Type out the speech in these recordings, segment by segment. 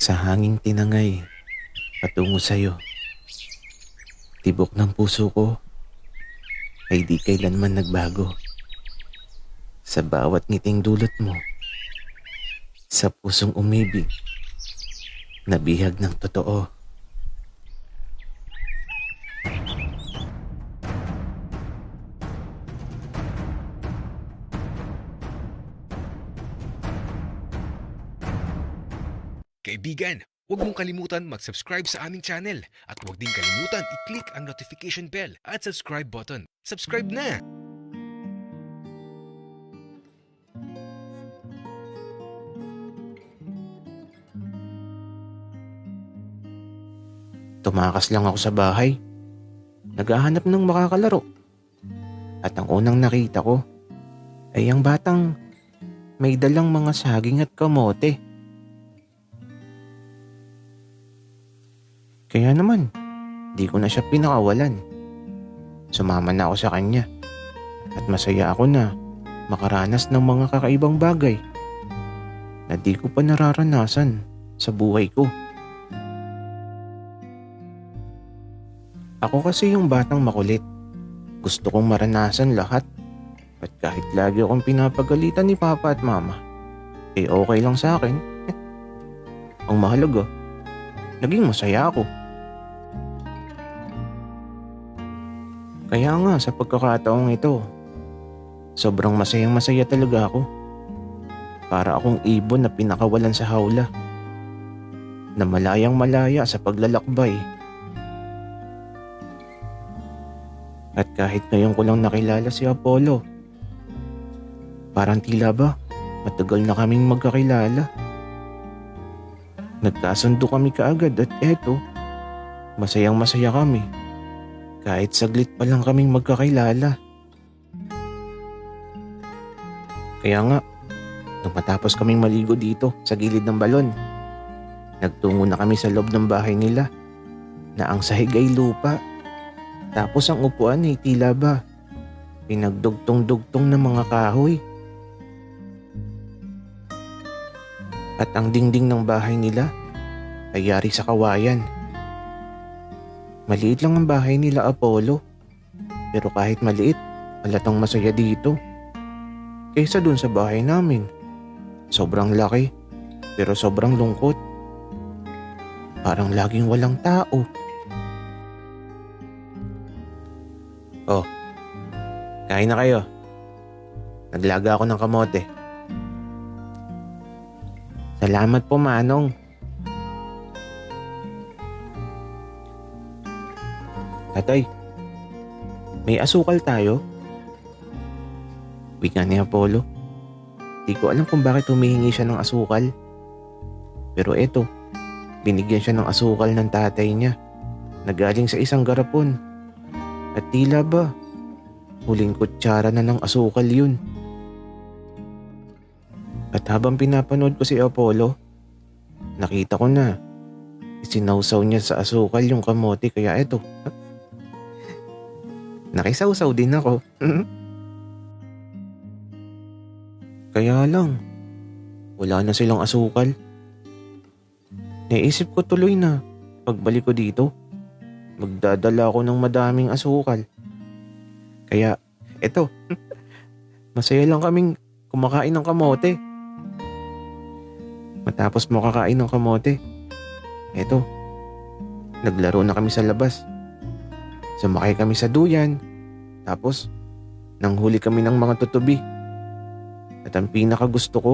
Sa hanging tinangay, patungo sa'yo. Tibok ng puso ko ay di kailanman nagbago. Sa bawat ngiting dulot mo, sa pusong umibig, nabihag ng totoo. Kaibigan, huwag mong kalimutan mag-subscribe sa aming channel at huwag din kalimutan i-click ang notification bell at subscribe button. Subscribe na! Tumakas lang ako sa bahay. Naghahanap ng makakalaro. At ang unang nakita ko ay ang batang may dalang mga saging at kamote. Kaya naman, di ko na siya pinakawalan. Sumama na ako sa kanya. At masaya ako na makaranas ng mga kakaibang bagay na di ko pa nararanasan sa buhay ko. Ako kasi yung batang makulit. Gusto kong maranasan lahat. At kahit lagi akong pinapagalitan ni Papa at Mama, eh okay lang sa akin. Ang mahalaga, naging masaya ako. Kaya nga sa pagkakataong ito, sobrang masayang-masaya talaga ako. Para akong ibon na pinakawalan sa hawla, na malayang-malaya sa paglalakbay. At kahit ngayon ko lang nakilala si Apollo, parang tila ba matagal na kaming magkakilala. Nagkasundo kami kaagad at eto, masayang-masaya kami. Kahit saglit pa lang kaming magkakilala. Kaya nga, nung matapos kaming maligo dito sa gilid ng balon, nagtungo na kami sa loob ng bahay nila na ang sahig ay lupa. Tapos ang upuan ay tila ba pinagdugtong-dugtong ng mga kahoy. At ang dingding ng bahay nila ay yari sa kawayan. Maliit lang ang bahay nila, Apollo. Pero kahit maliit, halatang masaya dito. Kaysa dun sa bahay namin. Sobrang laki, pero sobrang lungkot. Parang laging walang tao. Oh, kain na kayo. Naglaga ako ng kamote. Salamat po, Manong. Tatay, may asukal tayo? Wika ni Apollo. Di ko alam kung bakit humihingi siya ng asukal. Pero eto, binigyan siya ng asukal ng tatay niya na galing sa isang garapon. At tila ba, huling kutsara na ng asukal yun. At habang pinapanood ko si Apollo, nakita ko na isinawsaw niya sa asukal yung kamote, kaya eto, nakisawsaw din ako. Kaya lang, wala na silang asukal. Naisip ko tuloy na pagbalik ko dito, magdadala ako ng madaming asukal. Kaya, eto, masaya lang kaming kumakain ng kamote. Matapos mo kakain ng kamote, eto, naglaro na kami sa labas. Sumakay kami sa duyan, tapos nanghuli kami ng mga tutubi. At ang pinakagusto ko,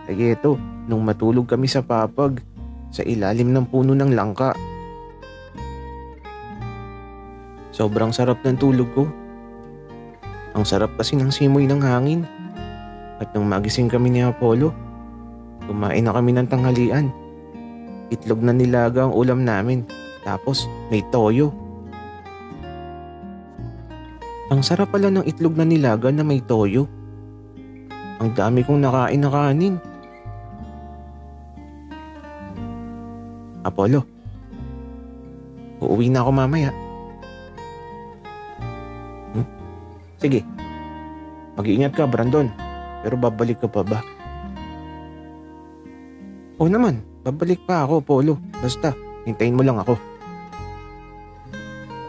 ay eto, nung matulog kami sa papag, sa ilalim ng puno ng langka. Sobrang sarap ng tulog ko. Ang sarap kasi ng simoy ng hangin. At nung magising kami ni Apollo, kumain na kami ng tanghalian. Itlog na nilaga ang ulam namin, tapos may toyo. Ang sarap pala ng itlog na nilaga na may toyo. Ang dami kong nakain na kanin. Apollo, uuwi na ako mamaya. Sige, mag-iingat ka, Brandon. Pero babalik ka pa ba? Oo naman, Babalik pa ako, Polo. Basta, hintayin mo lang ako.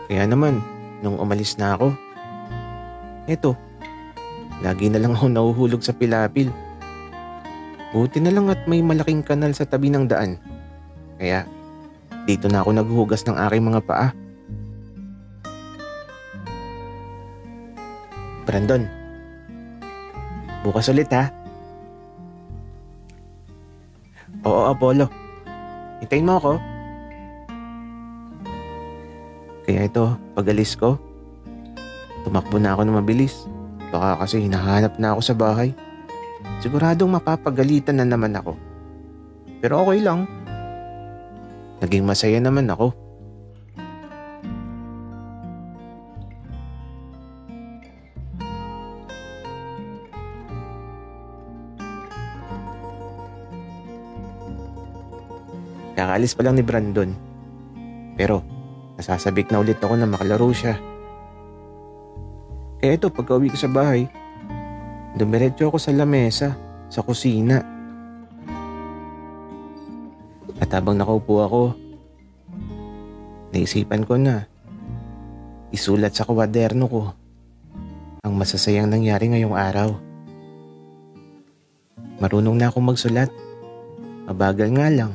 Kaya naman, nung umalis na ako, eto, lagi na lang ako nahuhulog sa pilapil. Buti na lang at may malaking kanal sa tabi ng daan. Kaya, dito na ako naghuhugas ng aking mga paa. Brandon, bukas ulit ha. Oo, Apollo. Hintayin mo ako. Kaya ito, pag-alis ko, tumakbo na ako na mabilis. Baka kasi hinahanap na ako sa bahay. Siguradong mapapagalitan na naman ako. Pero okay lang. Naging masaya naman ako. Kakaalis pa lang ni Brandon. Pero nasasabik na ulit ako na makalaro siya. Kaya ito, pagka-uwi ko sa bahay, dumiretso ako sa lamesa, sa kusina. At habang nakaupo ako, naisipan ko na isulat sa kwaderno ko ang masasayang nangyari ngayong araw. Marunong na akong magsulat. Mabagal nga lang.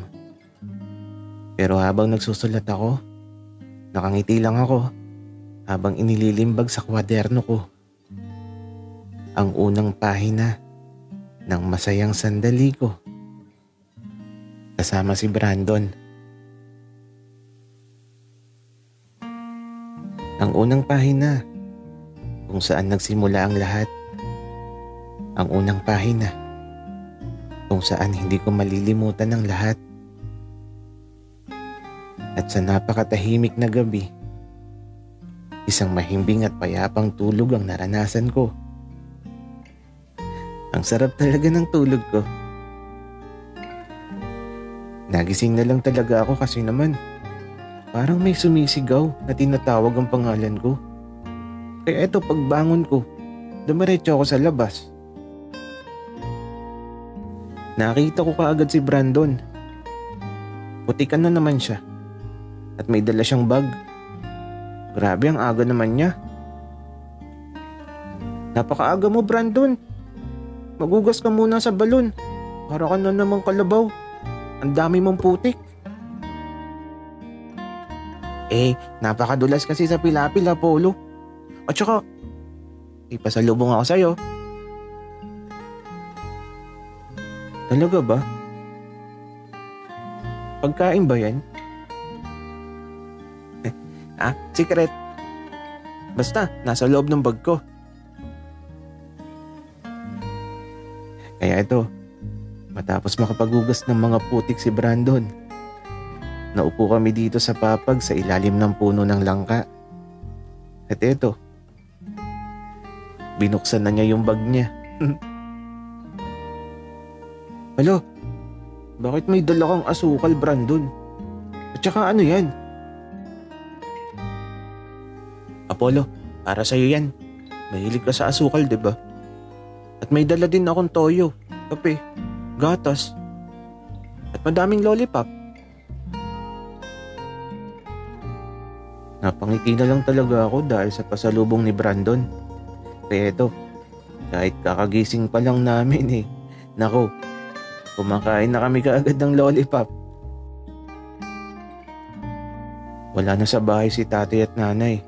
Pero habang nagsusulat ako, nakangiti lang ako habang inililimbag sa kwaderno ko ang unang pahina ng masayang sandali ko kasama si Brandon. Ang unang pahina kung saan nagsimula ang lahat. Ang unang pahina kung saan hindi ko malilimutan ang lahat. At sa napakatahimik na gabi, isang mahimbing at payapang tulog ang naranasan ko. Ang sarap talaga ng tulog ko. Nagising na lang talaga ako kasi naman parang may sumisigaw na tinatawag ang pangalan ko. Kaya eto, pagbangon ko, dumiretso ako sa labas. Nakita ko kaagad si Brandon. Putikan na naman siya. At may dala siyang bag. Grabe, ang aga naman niya. Napakaaga mo, Brandon. Magugas ka muna sa balon. Para ka na namang kalabaw. Ang dami mong putik. Napakadulas kasi sa pilapil, Apollo. At saka, ipasalubong ako sa'yo. Talaga ba? Pagkain ba yan? Secret. Basta, nasa loob ng bag ko. Kaya ito, matapos makapaghugas ng mga putik si Brandon, naupo kami dito sa papag sa ilalim ng puno ng langka. At ito, binuksan na niya yung bag niya. Alo, bakit may dala kang asukal, Brandon? At saka ano yan? Apollo, para sa'yo yan. Mahilig ka sa asukal, di ba? At may dala din akong toyo, kape, gatas, at madaming lollipop. Napangiti na lang talaga ako dahil sa pasalubong ni Brandon. Kaya ito, kahit kakagising pa lang namin nako, kumakain na kami kaagad ng lollipop. Wala na sa bahay si tatay at nanay.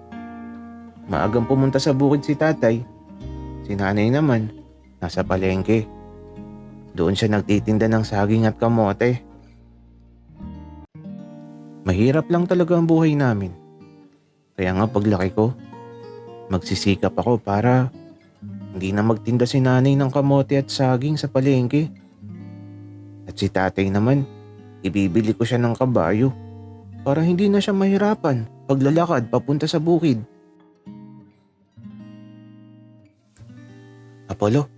Maagang pumunta sa bukid si tatay. Si nanay naman, nasa palengke. Doon siya nagtitinda ng saging at kamote. Mahirap lang talaga ang buhay namin. Kaya nga paglaki ko, magsisikap ako para hindi na magtinda si nanay ng kamote at saging sa palengke. At si tatay naman, ibibili ko siya ng kabayo para hindi na siya mahirapan paglalakad papunta sa bukid. Apollo,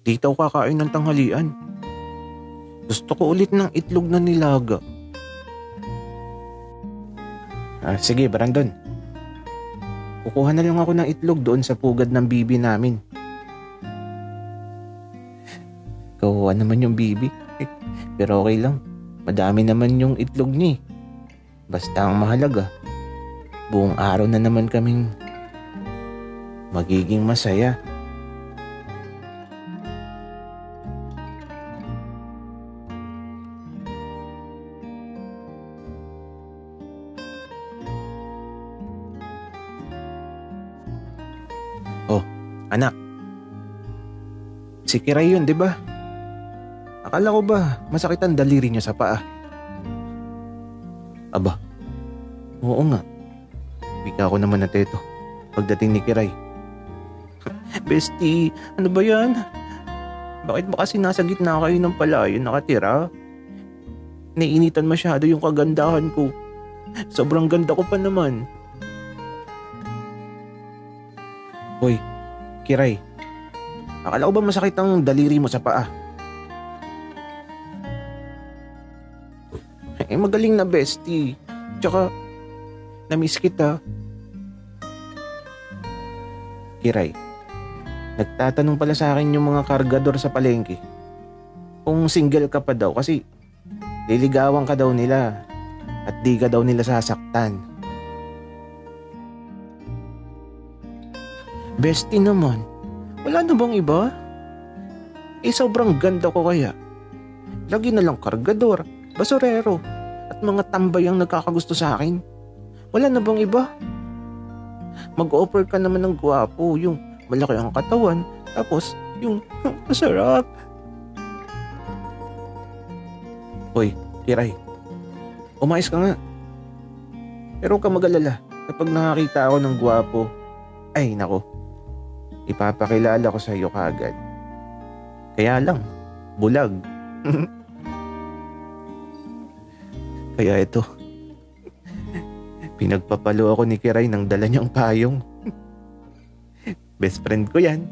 dito ako kakain ng tanghalian. Gusto ko ulit ng itlog na nilaga. Sige, Brandon. Kukuha na lang ako ng itlog doon sa pugad ng bibi namin. Kukuha naman yung bibi. Pero okay lang. Madami naman yung itlog niya eh. Basta ang mahalaga, buong araw na naman kaming magiging masaya. Oh, anak. Si Kiray yun, di ba? Akala ko ba masakit ang daliri niya sa paa? Aba, oo nga. Bika ako naman na teto pagdating ni Kiray. Bestie, ano ba yan? Bakit ba kasi nasa gitna kayo ng palayo nakatira? Naiinitan masyado yung kagandahan ko. Sobrang ganda ko pa naman. Hoy, Kiray. Akala ko ba masakit ang daliri mo sa paa? Magaling na bestie. Tsaka, na-miss kita. Kiray, nagtatanong pala sa akin yung mga kargador sa palengke. Kung single ka pa daw kasi liligawan ka daw nila at di ka daw nila sasaktan. Bestie naman, wala na bang iba? Sobrang ganda ko kaya. Lagi na lang kargador, basurero, at mga tambay ang nagkakagusto sa akin. Wala na bang iba? Mag-offer ka naman ng gwapo, yung malaki ang katawan, tapos yung masarap. Hoy, Kiray, umayos ka nga. Pero huwag ka mag-alala, kapag nakakita ako ng gwapo, ay nako, ipapakilala ko sa iyo kaagad. Kaya lang, bulag. Kaya ito, pinagpapalo ako ni Kiray ng dala niyang payong. Best friend ko yan.